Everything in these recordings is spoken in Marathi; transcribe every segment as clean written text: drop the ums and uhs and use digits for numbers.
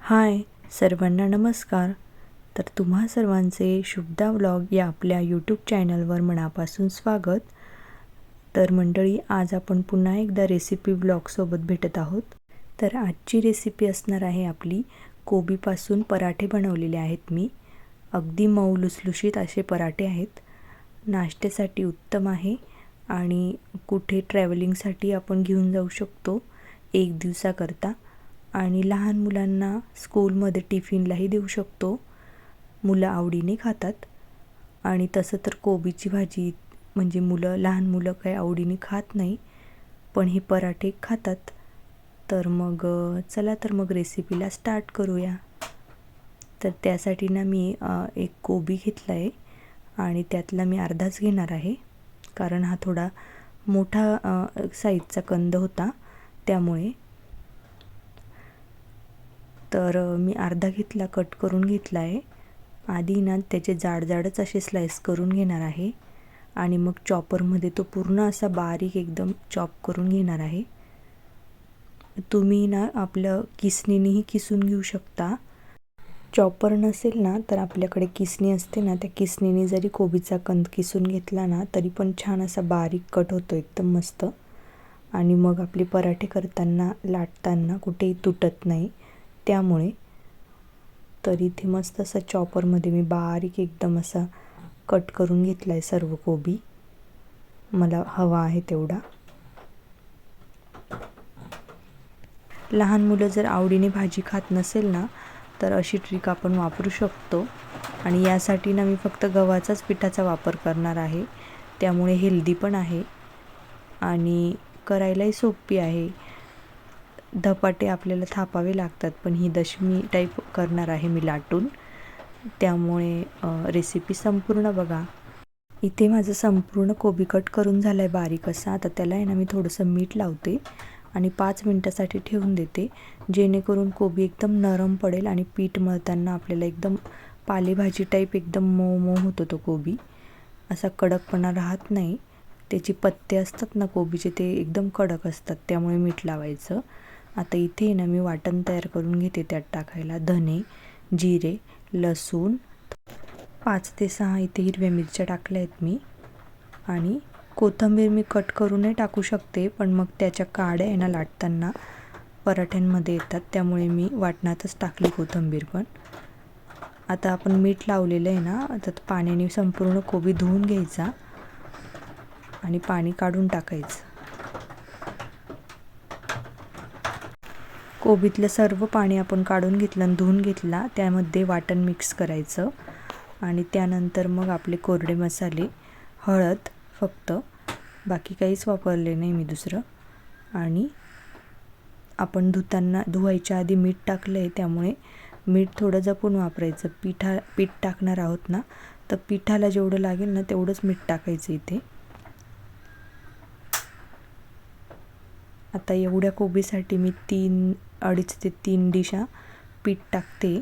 हाय सर्वांना नमस्कार. तर तुम्हा सर्वांचे शुभदा व्लॉग या आपल्या यूट्यूब चॅनलवर मनापासून स्वागत. तर मंडळी, आज आपण पुन्हा एकदा रेसिपी व्लॉगसोबत भेटत आहोत. तर आजची रेसिपी असणार आहे आपली कोबीपासून पराठे बनवलेले आहेत मी. अगदी मऊ लुसलुशीत असे पराठे आहेत. नाश्त्यासाठी उत्तम आहे आणि कुठे ट्रॅव्हलिंगसाठी आपण घेऊन जाऊ शकतो एक दिवसाकरता. आणि लहान मुलांना स्कूलमध्ये टिफिनलाही देऊ शकतो. मुलं आवडीने खातात. आणि तसं तर कोबीची भाजी म्हणजे लहान मुलं काही आवडीने खात नाही, पण हे पराठे खातात. तर मग चला तर मग रेसिपीला स्टार्ट करूया. तर त्यासाठी ना मी एक कोबी घेतला आहे आणि त्यातला मी अर्धाच घेणार आहे, कारण हा थोडा मोठा साईजचा कंद होता त्यामुळे. तर मी अर्धा घेतला, कट करून घेतला आहे. आधी ना त्याचे जाडच असे स्लाइस करून घेणार आहे आणि मग चॉपरमध्ये तो पूर्ण असा बारीक एकदम चॉप करून घेणार आहे. तुम्ही ना आपलं किसणीनेही किसून घेऊ शकता. चॉपर नसेल ना तर आपल्याकडे किसणी असते ना, त्या किसणीने जरी कोबीचा कंद किसून घेतला ना तरी पण छान असा बारीक कट होतो, एकदम मस्त. आणि मग आपले पराठे करताना लाटताना कुठेही तुटत नाही त्यामुळे. तर इथे मस्त असा चॉपरमध्ये मी बारीक एकदम असा कट करून घेतला आहे सर्व कोबी, मला हवा आहे तेवढा. लहान मुलं जर आवडीने भाजी खात नसेल ना तर अशी ट्रिक आपण वापरू शकतो. आणि यासाठी ना मी फक्त गव्हाचाच पिठाचा वापर करणार आहे, त्यामुळे हेल्दी पण आहे आणि करायलाही सोपी आहे. धपाटे आपल्याला थापावे लागतात, पण ही दशमी टाईप करणार आहे मी लाटून, त्यामुळे रेसिपी संपूर्ण बघा. इथे माझं संपूर्ण कोबी कट करून झालं आहे बारीक असा. आता त्याला आहे ना मी थोडंसं मीठ लावते आणि 5 मिनटासाठी ठेवून देते, जेणेकरून कोबी एकदम नरम पडेल आणि पीठ मळताना आपल्याला एकदम पालेभाजी टाईप एकदम मऊ मऊ होतो तो कोबी, असा कडकपणा राहत नाही. त्याची पत्ते असतात ना कोबीचे, ते एकदम कडक असतात, त्यामुळे मीठ लावायचं. आता इथे ना मी वाटण तयार करून घेते. त्यात टाकायला धने, जिरे, लसूण, 5 ते 6 इथे हिरव्या मिरच्या टाकल्या आहेत मी. आणि कोथिंबीर मी कट करूनही टाकू शकते, पण मग त्याच्या काड्या आहे ना लाटताना पराठ्यांमध्ये येतात, त्यामुळे मी वाटणातच टाकली कोथिंबीर पण. आता आपण मीठ लावलेलं आहे ना, आता पाण्याने संपूर्ण कोबी धुवून घ्यायचा आणि पाणी काढून टाकायचं. कोबीतलं सर्व पाणी आपण काढून घेतलं आणि धुवून घेतला. त्यामध्ये वाटण मिक्स करायचं आणि त्यानंतर मग आपले कोरडे मसाले, हळद फक्त, बाकी काहीच वापरले नाही मी दुसरं. आणि आपण धुवायच्या आधी मीठ टाकलं आहे, त्यामुळे मीठ थोडं जपून वापरायचं. पीठ टाकणार आहोत ना, तर पिठाला जेवढं लागेल ना तेवढंच मीठ टाकायचं इथे. आता एवढ्या कोबीसाठी मी 2.5 ते 3 डिशा पीठ टाकते.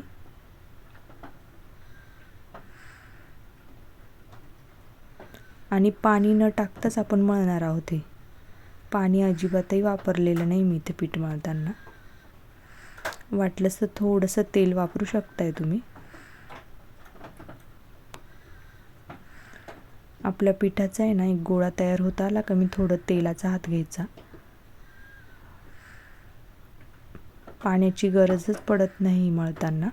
आणि पाणी न टाकताच आपण मळणार आहोत. हे पाणी अजिबातही वापरलेलं नाही मी इथे पीठ मळताना. वाटलंच तर थोडंसं तेल वापरू शकताय तुम्ही. आपल्या पिठाचा आहे ना एक गोळा तयार होत आला का मी थोडं तेलाचा हात घ्यायचा. पाण्याची गरजच पडत नाही मळताना.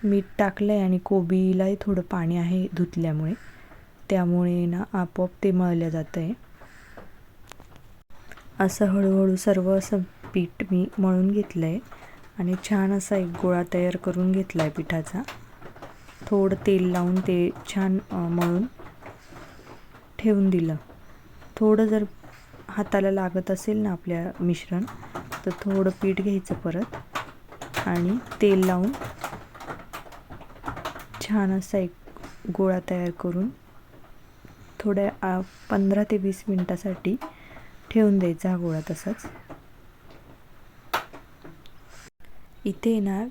मीठ टाकलंय आणि कोबीलाही थोडं पाणी आहे धुतल्यामुळे, त्यामुळे ना आपोआप ते मळलं जातं आहे. असं हळूहळू सर्व असं पीठ मी मळून घेतलं आहे आणि छान असा एक गोळा तयार करून घेतला आहे पिठाचा. थोडं तेल लावून ते छान मळून ठेवून दिलं. थोडं जर हाताला लागत असेल ना आपल्या मिश्रण, तर थोडं पीठ घ्यायचं परत आणि तेल लावून छान असा एक गोळा तयार करून थोड्या 15 ते 20 मिनटासाठी ठेवून द्यायचा हा गोळा तसाच. इथे ना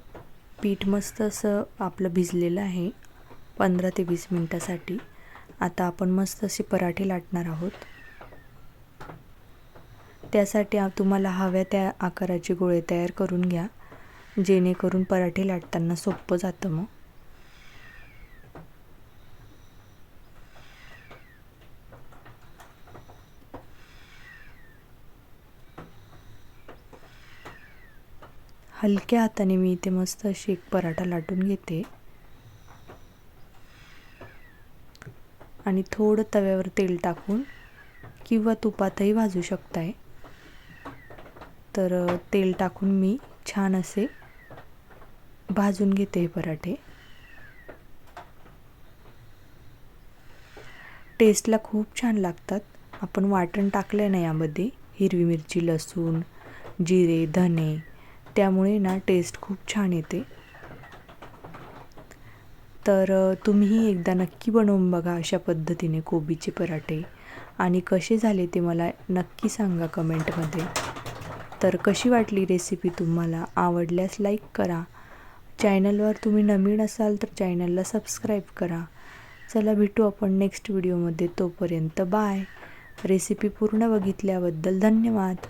पीठ मस्त असं आपलं भिजलेलं आहे 15 ते 20 मिनटासाठी. आता आपण मस्त असे पराठे लाटणार आहोत. त्यासाठी तुम्हाला हव्या त्या आकाराचे गोळे तयार करून घ्या. जेणेकरून पराठे लाटताना सोपं जातं मग. हलक्या हाताने मी इथे मस्त अशी एक पराठा लाटून घेते आणि थोडं तव्यावर तेल टाकून किंवा तुपातही भाजू शकताय. तर तेल टाकून मी छान असे भाजून घेते हे पराठे. टेस्टला खूप छान लागतात. आपण वाटण टाकलं ना यामध्ये, हिरवी मिरची, लसूण, जिरे, धने, त्यामुळे ना टेस्ट खूप छान येते. तर तुम्हीही एकदा नक्की बनवून बघा अशा पद्धतीने कोबीचे पराठे आणि कसे झाले ते मला नक्की सांगा कमेंटमध्ये. तर कशी वाटली रेसिपी तुम्हाला? आवडल्यास लाईक करा. चॅनलवर तुम्ही नवीन असाल तर चॅनलला सबस्क्राईब करा. चला भेटू आपण नेक्स्ट व्हिडिओमध्ये. तोपर्यंत बाय. रेसिपी पूर्ण बघितल्याबद्दल धन्यवाद.